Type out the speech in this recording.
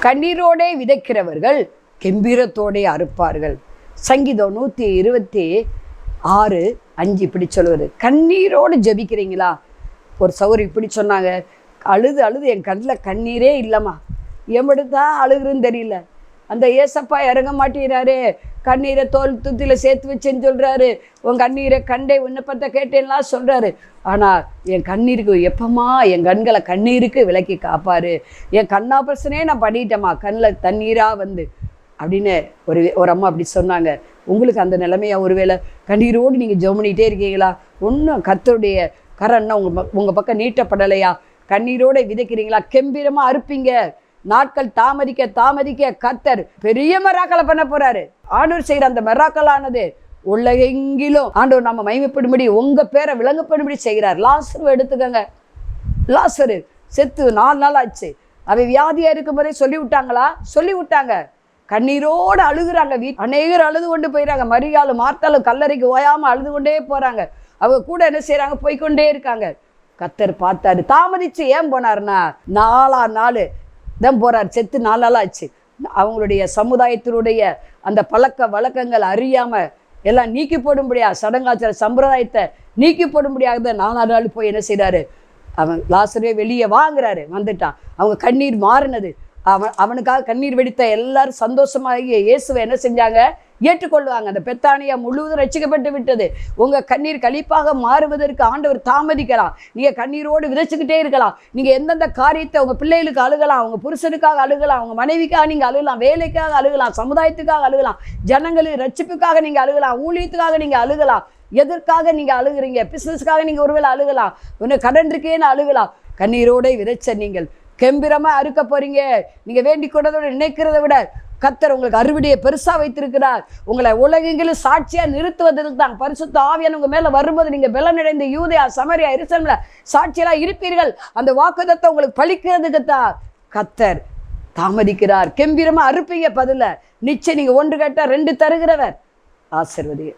கண்ணீரோடே விதைக்கிறவர்கள் கெம்பீரத்தோடே அறுப்பார்கள். சங்கீதம் 126:5 இப்படி சொல்லுவது. கண்ணீரோடு ஜெபிக்கிறீங்களா? ஒரு சௌரி இப்படி சொன்னாங்க, அழுது அழுது என் கண்ணில் கண்ணீரே இல்லைம்மா, எம்படுத்தான் அழுகுறதுன்னு தெரியல. அந்த ஏசப்பா இறங்க மாட்டேறாரு, கண்ணீரை தோல் துத்தியில் சேர்த்து வச்சேன்னு சொல்கிறாரு, உன் கண்ணீரை கண்டே விண்ணப்பத்தை கேட்டேன்லாம் சொல்கிறாரு. ஆனால் என் கண்ணீருக்கு எப்பமா என் கண்களை கண்ணீருக்கு விலக்கி காப்பாரு. என் கண்ணா பிரச்சனையே நான் பண்ணிட்டேம்மா, கண்ணில் தண்ணீராக வந்து அப்படின்னு ஒரு அம்மா அப்படி சொன்னாங்க. உங்களுக்கு அந்த நிலைமையா? ஒருவேளை கண்ணீரோடு நீங்கள் ஜெபம் பண்ணிகிட்டே இருக்கீங்களா? ஒன்றும் கர்த்தருடைய கரன்னா உங்கள் பக்கம் நீட்டப்படலையா? கண்ணீரோடு விதைக்கிறீங்களா? கெம்பீரமாக அறுப்பீங்க. நாட்கள் தாமதிக்க தாமதிக்க கர்த்தர் பெரிய மெராக்களை பண்ண போறாரு. ஆண்டவர் செய்கிற அந்த மெராக்கலானது உலகெங்கிலும் ஆண்டவர் நம்ம மகிமைப்படும்படி உங்கள் பேரை விளங்கப்படும்படி செய்கிறார். லாசரு எடுத்துக்கங்க. லாசரு செத்து 4 நாள் ஆச்சு. அவன் வியாதியாக இருக்கும் போதே சொல்லி விட்டாங்களா? சொல்லி விட்டாங்க. கண்ணீரோடு அழுகுறாங்க. அநேகர் அழுது கொண்டு போயிடறாங்க. மரியாளும் மார்த்தாலும் கல்லறைக்கு ஓயாமல் அழுது கொண்டே போகிறாங்க. அவங்க கூட என்ன செய்கிறாங்க? போய்கொண்டே இருக்காங்க. கர்த்தர் பார்த்தாரு. தாமதிச்சு ஏன் போனார்னா, 4ஆம் நாள் தான் போகிறார். செத்து 4 நாள் ஆச்சு. அவங்களுடைய சமுதாயத்தினுடைய அந்த பழக்க வழக்கங்கள் அறியாமல் எல்லாம் நீக்கி போடும்படியா, சடங்காச்சார சம்பிரதாயத்தை நீக்கி போடும்படியாக 4ஆம் நாள் போய் என்ன செய்கிறாரு? அவன் லாசரே வெளியே வாங்குறாரு. வந்துட்டான். அவங்க கண்ணீர் மாறினது. அவனுக்காக கண்ணீர் வெடித்த எல்லாரும் சந்தோஷமாக இயேசுவை என்ன செஞ்சாங்க? ஏற்றுக்கொள்வாங்க. அந்த பெத்தானியா முழுவதும் ரட்சிக்கப்பட்டு விட்டது. உங்கள் கண்ணீர் களிப்பாக மாறுவதற்கு ஆண்டவர் தாமதிக்கலாம். நீங்கள் கண்ணீரோடு விதைச்சிக்கிட்டே இருக்கலாம். நீங்கள் எந்தெந்த காரியத்தை உங்கள் பிள்ளைகளுக்கு அழுகலாம், உங்கள் புருஷனுக்காக அழுகலாம், உங்கள் மனைவிக்காக நீங்கள் அழுகலாம், வேலைக்காக அழுகலாம், சமுதாயத்துக்காக அழுகலாம், ஜனங்களின் ரட்சிப்புக்காக நீங்கள் அழுகலாம், ஊழியத்துக்காக நீங்கள் அழுகலாம். எதற்காக நீங்கள் அழுகுறீங்க? பிஸ்னஸ்க்காக நீங்கள் ஒருவேளை அழுகலாம், இன்னும் கடன் இருக்கேன்னு அழுகலாம். கண்ணீரோடு விதைச்ச நீங்கள் கெம்பீரமாக அறுக்க போறீங்க. நீங்கள் வேண்டிக் கொண்டதோடு நினைக்கிறத விட கர்த்தர் உங்களுக்கு அறுவடையை பெருசாக வைத்திருக்கிறார். உங்களை உலகெங்கிலும் சாட்சியாக நிறுத்துவதற்கு தான். பரிசுத்த ஆவியானவர் உங்கள் மேலே வரும்போது நீங்கள் பலனடைந்த யூதேயா, சமரியா, எருசலேமில் சாட்சியெல்லாம் இருப்பீர்கள். அந்த வாக்குத்தத்தம் உங்களுக்கு பலிக்கிறதுக்கு தான் கர்த்தர் தாமதிக்கிறார். கெம்பீரமாக அறுப்பீங்க. பதில நிச்சயம் நீங்கள் 1 கேட்டால் 2 தருகிறவர். ஆசீர்வதி.